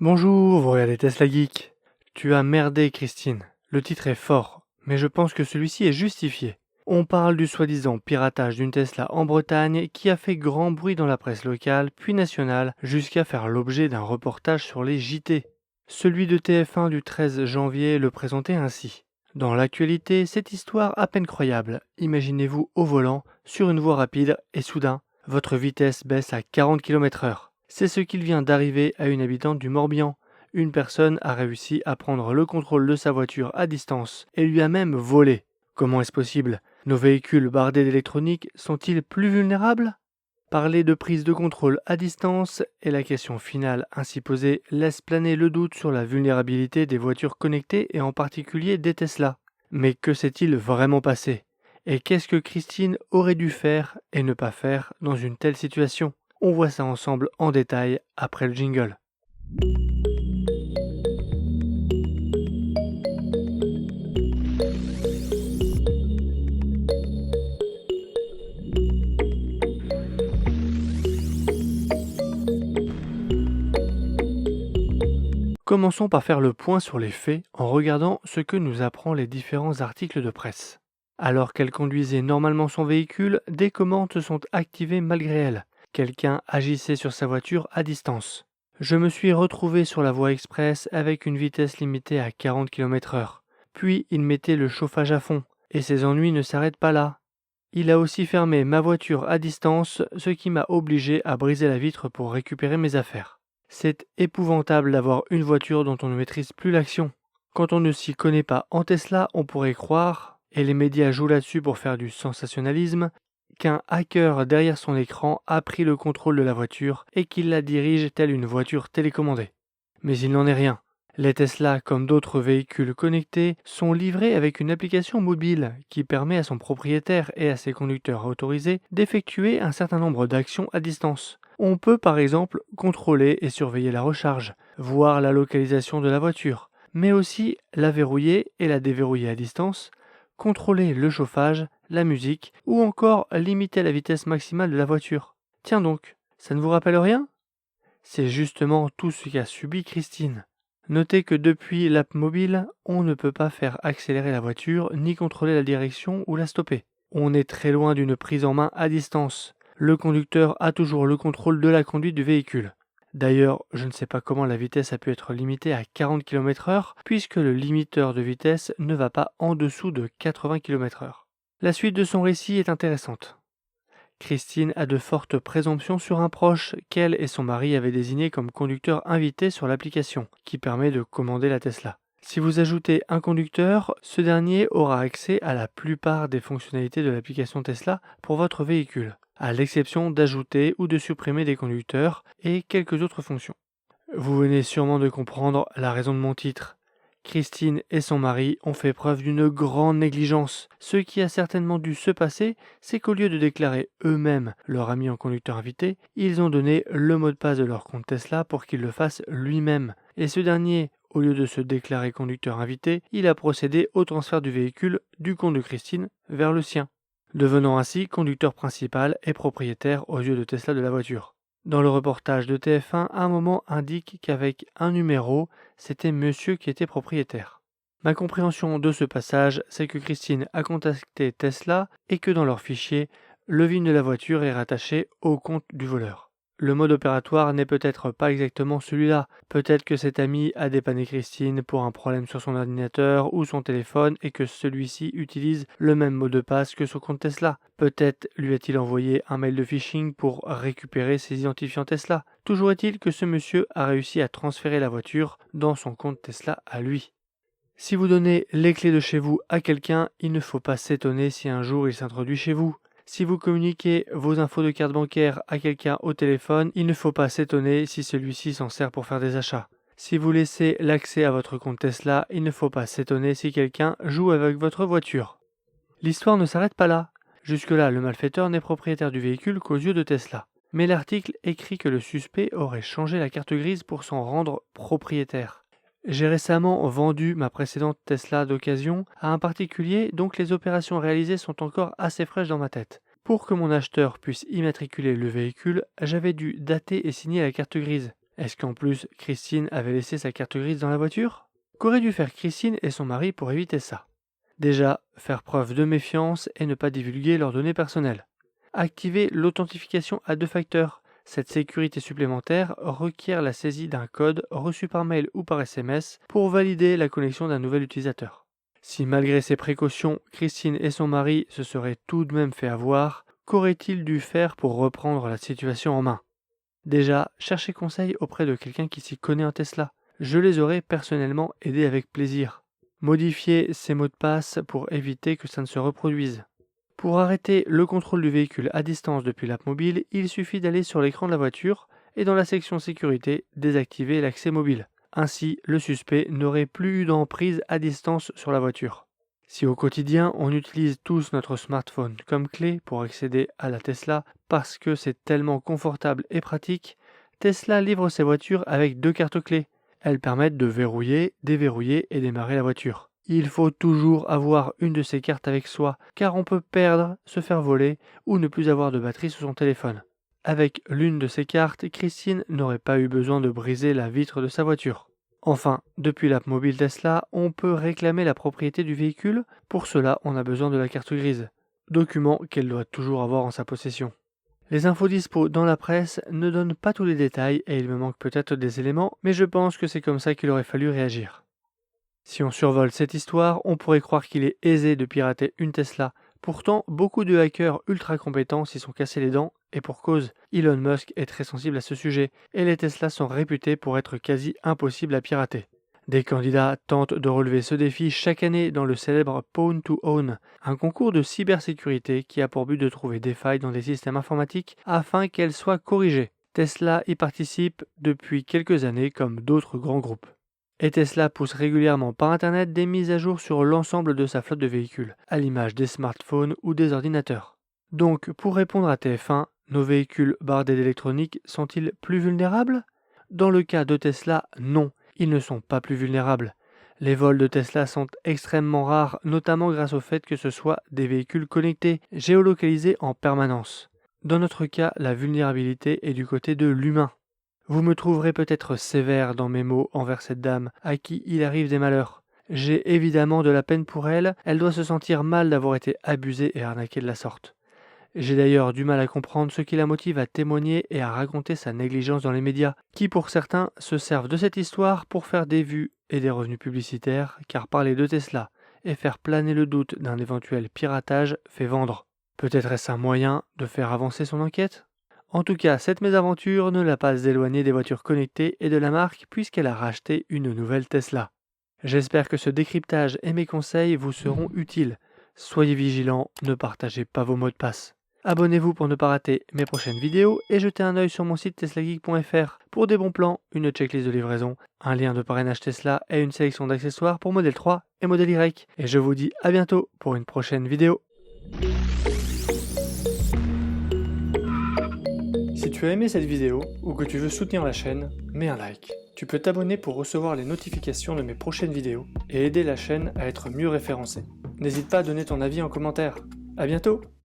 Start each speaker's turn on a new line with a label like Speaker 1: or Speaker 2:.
Speaker 1: Bonjour, vous regardez Tesla Geek. Tu as merdé, Christine. Le titre est fort, mais je pense que celui-ci est justifié. On parle du soi-disant piratage d'une Tesla en Bretagne qui a fait grand bruit dans la presse locale puis nationale jusqu'à faire l'objet d'un reportage sur les JT. Celui de TF1 du 13 janvier le présentait ainsi. Dans l'actualité, cette histoire à peine croyable. Imaginez-vous au volant, sur une voie rapide, et soudain, votre vitesse baisse à 40 km/h. C'est ce qu'il vient d'arriver à une habitante du Morbihan. Une personne a réussi à prendre le contrôle de sa voiture à distance et lui a même volé. Comment est-ce possible? Nos véhicules bardés d'électronique sont-ils plus vulnérables? Parler de prise de contrôle à distance et la question finale ainsi posée laisse planer le doute sur la vulnérabilité des voitures connectées et en particulier des Tesla. Mais que s'est-il vraiment passé? Et qu'est-ce que Christine aurait dû faire et ne pas faire dans une telle situation? On voit ça ensemble en détail après le jingle. Commençons par faire le point sur les faits en regardant ce que nous apprend les différents articles de presse. Alors qu'elle conduisait normalement son véhicule, des commandes se sont activées malgré elle. Quelqu'un agissait sur sa voiture à distance. Je me suis retrouvé sur la voie express avec une vitesse limitée à 40 km/h. Puis il mettait le chauffage à fond. Et ses ennuis ne s'arrêtent pas là. Il a aussi fermé ma voiture à distance, ce qui m'a obligé à briser la vitre pour récupérer mes affaires. C'est épouvantable d'avoir une voiture dont on ne maîtrise plus l'action. Quand on ne s'y connaît pas en Tesla, on pourrait croire, et les médias jouent là-dessus pour faire du sensationnalisme, qu'un hacker derrière son écran a pris le contrôle de la voiture et qu'il la dirige telle une voiture télécommandée. Mais il n'en est rien. Les Tesla, comme d'autres véhicules connectés, sont livrés avec une application mobile qui permet à son propriétaire et à ses conducteurs autorisés d'effectuer un certain nombre d'actions à distance. On peut par exemple contrôler et surveiller la recharge, voir la localisation de la voiture, mais aussi la verrouiller et la déverrouiller à distance, contrôler le chauffage, la musique ou encore limiter la vitesse maximale de la voiture. Tiens donc, ça ne vous rappelle rien? C'est justement tout ce qu'a subi Christine. Notez que depuis l'app mobile, on ne peut pas faire accélérer la voiture ni contrôler la direction ou la stopper. On est très loin d'une prise en main à distance. Le conducteur a toujours le contrôle de la conduite du véhicule. D'ailleurs, je ne sais pas comment la vitesse a pu être limitée à 40 km/h puisque le limiteur de vitesse ne va pas en dessous de 80 km/h. La suite de son récit est intéressante. Christine a de fortes présomptions sur un proche qu'elle et son mari avaient désigné comme conducteur invité sur l'application, qui permet de commander la Tesla. Si vous ajoutez un conducteur, ce dernier aura accès à la plupart des fonctionnalités de l'application Tesla pour votre véhicule, à l'exception d'ajouter ou de supprimer des conducteurs et quelques autres fonctions. Vous venez sûrement de comprendre la raison de mon titre. Christine et son mari ont fait preuve d'une grande négligence. Ce qui a certainement dû se passer, c'est qu'au lieu de déclarer eux-mêmes leur ami en conducteur invité, ils ont donné le mot de passe de leur compte Tesla pour qu'il le fasse lui-même. Et ce dernier, au lieu de se déclarer conducteur invité, il a procédé au transfert du véhicule du compte de Christine vers le sien, devenant ainsi conducteur principal et propriétaire aux yeux de Tesla de la voiture. Dans le reportage de TF1, un moment indique qu'avec un numéro, c'était monsieur qui était propriétaire. Ma compréhension de ce passage, c'est que Christine a contacté Tesla et que dans leur fichier, le VIN de la voiture est rattaché au compte du voleur. Le mode opératoire n'est peut-être pas exactement celui-là. Peut-être que cet ami a dépanné Christine pour un problème sur son ordinateur ou son téléphone et que celui-ci utilise le même mot de passe que son compte Tesla. Peut-être lui a-t-il envoyé un mail de phishing pour récupérer ses identifiants Tesla. Toujours est-il que ce monsieur a réussi à transférer la voiture dans son compte Tesla à lui. Si vous donnez les clés de chez vous à quelqu'un, il ne faut pas s'étonner si un jour il s'introduit chez vous. Si vous communiquez vos infos de carte bancaire à quelqu'un au téléphone, il ne faut pas s'étonner si celui-ci s'en sert pour faire des achats. Si vous laissez l'accès à votre compte Tesla, il ne faut pas s'étonner si quelqu'un joue avec votre voiture. L'histoire ne s'arrête pas là. Jusque-là, le malfaiteur n'est propriétaire du véhicule qu'aux yeux de Tesla. Mais l'article écrit que le suspect aurait changé la carte grise pour s'en rendre propriétaire. J'ai récemment vendu ma précédente Tesla d'occasion à un particulier, donc les opérations réalisées sont encore assez fraîches dans ma tête. Pour que mon acheteur puisse immatriculer le véhicule, j'avais dû dater et signer la carte grise. Est-ce qu'en plus, Christine avait laissé sa carte grise dans la voiture? Qu'auraient dû faire Christine et son mari pour éviter ça? Déjà, faire preuve de méfiance et ne pas divulguer leurs données personnelles. Activer l'authentification à 2 facteurs. Cette sécurité supplémentaire requiert la saisie d'un code reçu par mail ou par SMS pour valider la connexion d'un nouvel utilisateur. Si malgré ces précautions, Christine et son mari se seraient tout de même fait avoir, qu'auraient-ils dû faire pour reprendre la situation en main? Déjà, chercher conseil auprès de quelqu'un qui s'y connaît en Tesla. Je les aurais personnellement aidés avec plaisir. Modifier ces mots de passe pour éviter que ça ne se reproduise. Pour arrêter le contrôle du véhicule à distance depuis l'app mobile, il suffit d'aller sur l'écran de la voiture et dans la section sécurité, désactiver l'accès mobile. Ainsi, le suspect n'aurait plus eu d'emprise à distance sur la voiture. Si au quotidien, on utilise tous notre smartphone comme clé pour accéder à la Tesla parce que c'est tellement confortable et pratique, Tesla livre ses voitures avec 2 cartes clés. Elles permettent de verrouiller, déverrouiller et démarrer la voiture. Il faut toujours avoir une de ces cartes avec soi, car on peut perdre, se faire voler ou ne plus avoir de batterie sur son téléphone. Avec l'une de ces cartes, Christine n'aurait pas eu besoin de briser la vitre de sa voiture. Enfin, depuis l'app mobile Tesla, on peut réclamer la propriété du véhicule. Pour cela, on a besoin de la carte grise, document qu'elle doit toujours avoir en sa possession. Les infos dispo dans la presse ne donnent pas tous les détails et il me manque peut-être des éléments, mais je pense que c'est comme ça qu'il aurait fallu réagir. Si on survole cette histoire, on pourrait croire qu'il est aisé de pirater une Tesla. Pourtant, beaucoup de hackers ultra compétents s'y sont cassés les dents, et pour cause, Elon Musk est très sensible à ce sujet, et les Tesla sont réputés pour être quasi impossibles à pirater. Des candidats tentent de relever ce défi chaque année dans le célèbre Pawn to Own, un concours de cybersécurité qui a pour but de trouver des failles dans des systèmes informatiques afin qu'elles soient corrigées. Tesla y participe depuis quelques années comme d'autres grands groupes. Et Tesla pousse régulièrement par Internet des mises à jour sur l'ensemble de sa flotte de véhicules, à l'image des smartphones ou des ordinateurs. Donc, pour répondre à TF1, nos véhicules bardés d'électronique sont-ils plus vulnérables? Dans le cas de Tesla, non, ils ne sont pas plus vulnérables. Les vols de Tesla sont extrêmement rares, notamment grâce au fait que ce soit des véhicules connectés, géolocalisés en permanence. Dans notre cas, la vulnérabilité est du côté de l'humain. Vous me trouverez peut-être sévère dans mes mots envers cette dame, à qui il arrive des malheurs. J'ai évidemment de la peine pour elle, elle doit se sentir mal d'avoir été abusée et arnaquée de la sorte. J'ai d'ailleurs du mal à comprendre ce qui la motive à témoigner et à raconter sa négligence dans les médias, qui pour certains se servent de cette histoire pour faire des vues et des revenus publicitaires, car parler de Tesla et faire planer le doute d'un éventuel piratage fait vendre. Peut-être est-ce un moyen de faire avancer son enquête ? En tout cas, cette mésaventure ne l'a pas éloignée des voitures connectées et de la marque puisqu'elle a racheté une nouvelle Tesla. J'espère que ce décryptage et mes conseils vous seront utiles. Soyez vigilants, ne partagez pas vos mots de passe. Abonnez-vous pour ne pas rater mes prochaines vidéos et jetez un œil sur mon site teslageek.fr pour des bons plans, une checklist de livraison, un lien de parrainage Tesla et une sélection d'accessoires pour modèle 3 et modèle Y. Et je vous dis à bientôt pour une prochaine vidéo. Si tu as aimé cette vidéo ou que tu veux soutenir la chaîne, mets un like. Tu peux t'abonner pour recevoir les notifications de mes prochaines vidéos et aider la chaîne à être mieux référencée. N'hésite pas à donner ton avis en commentaire. À bientôt!